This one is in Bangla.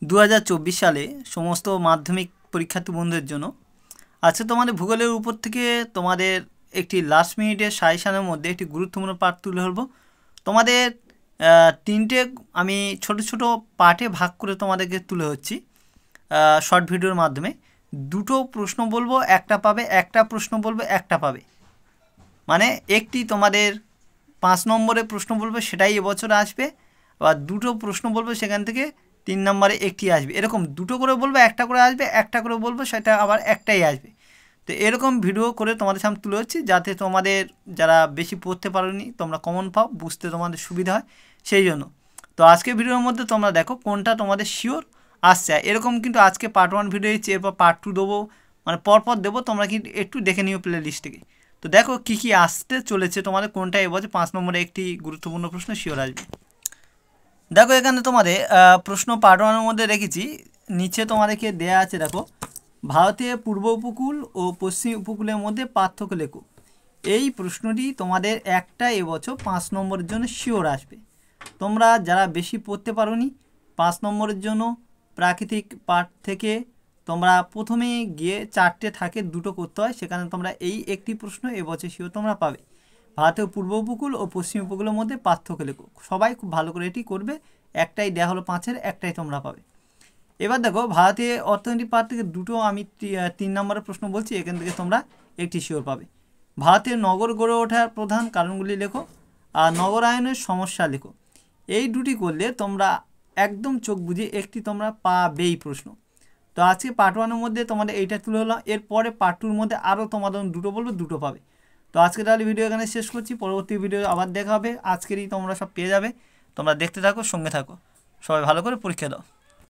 2024 সালে সমস্ত মাধ্যমিক পরীক্ষার্থী বন্ধুদের জন্য আজকে তোমাদের ভূগোলের উপর থেকে তোমাদের একটি লাস্ট মিনিটের সাজেশনের মধ্যে একটি গুরুত্বপূর্ণ পার্ট তুলে ধরবো। তোমাদের তিনটে আমি ছোট ছোট পার্টে ভাগ করে তোমাদেরকে তুলে হচ্ছি শর্ট ভিডিওর মাধ্যমে। দুটো প্রশ্ন বলবো, একটা পাবে, একটা প্রশ্ন বলবো, একটা পাবে। মানে একটি তোমাদের 5 নম্বরের প্রশ্ন বলবো, সেটাই এবছর আসবে। আবার দুটো প্রশ্ন বলবো, সেখান থেকে 3 নম্বরে একটি আসবে। এরকম দুটো করে বলবো, একটা করে আসবে, একটা করে বলবো, সেটা আবার একটাই আসবে। তো এরকম ভিডিও করে তোমাদের সামনে তুলে হচ্ছি, যাতে তোমাদের যারা বেশি পড়তে পারোনি তোমরা কমন পাও, বুঝতে তোমাদের সুবিধা হয় সেই জন্য। তো আজকে ভিডিওর মধ্যে তোমরা দেখো কোনটা তোমাদের শিওর আসছে। এরকম কিন্তু আজকে পার্ট 1 ভিডিও দিচ্ছি, এরপর পার্ট 2 দেবো, মানে পরপর দেবো। তোমরা কিন্তু একটু দেখে নিও প্লে লিস্ট থেকে। তো দেখো কী কী আসতে চলেছে তোমাদের, কোনটা এবছর 5 নম্বরে একটি গুরুত্বপূর্ণ প্রশ্ন শিওর আসবে। দেখো এখানে তোমাদের প্রশ্ন পার্ট 1 এর মধ্যে রেখেছি, নিচে তোমাদেরকে দেয়া আছে। দেখো, ভারতের পূর্ব উপকূল ও পশ্চিম উপকূলের মধ্যে পার্থক্য লেখো। এই প্রশ্নটি তোমাদের একটা এবছর 5 নম্বরের জন্য শিওর আসবে। তোমরা যারা বেশি পড়তে পারোনি 5 নম্বরের জন্য প্রাকৃতিক পাঠ থেকে তোমরা প্রথমে গিয়ে 4টে থাকে, দুটো করতে হয়, সেখানে তোমরা এই একটি প্রশ্ন এবছর শিওর তোমরা পাবে। ভারতের পূর্ব উপকূল ও পশ্চিম উপকূলের মধ্যে পার্থক্য লেখো। সবাই খুব ভালো করে এটি করবে, একটাই দেওয়া হলো 5-এর, একটাই তোমরা পাবে। এবার দেখো, ভারতীয় অর্থনৈতিক পাঠ থেকে দুটো আমি 3 নম্বরের প্রশ্ন বলছি, এখান থেকে তোমরা একটি শিওর পাবে। ভারতের নগর গড়ে ওঠার প্রধান কারণগুলি লেখো আর নগরায়নের সমস্যা লেখো। এই দুটি করলে তোমরা একদম চোখ বুঝে একটি তোমরা পাবেই প্রশ্ন। তো আজকে পার্ট 1-এর মধ্যে তোমাদের এইটা তুলে হলো, এরপরে পার্ট 2-এর মধ্যে আরও তোমাদের দুটো বলবো, দুটো পাবে। তো আজকে তাহলে ভিডিও এখানে শেষ করছি, পরবর্তী ভিডিও আবার দেখা হবে। আজকেরই তোমরা সব পেয়ে যাবে, তোমরা দেখতে থাকো, সঙ্গে থাকো। সবাই ভালো করে পরীক্ষা দাও।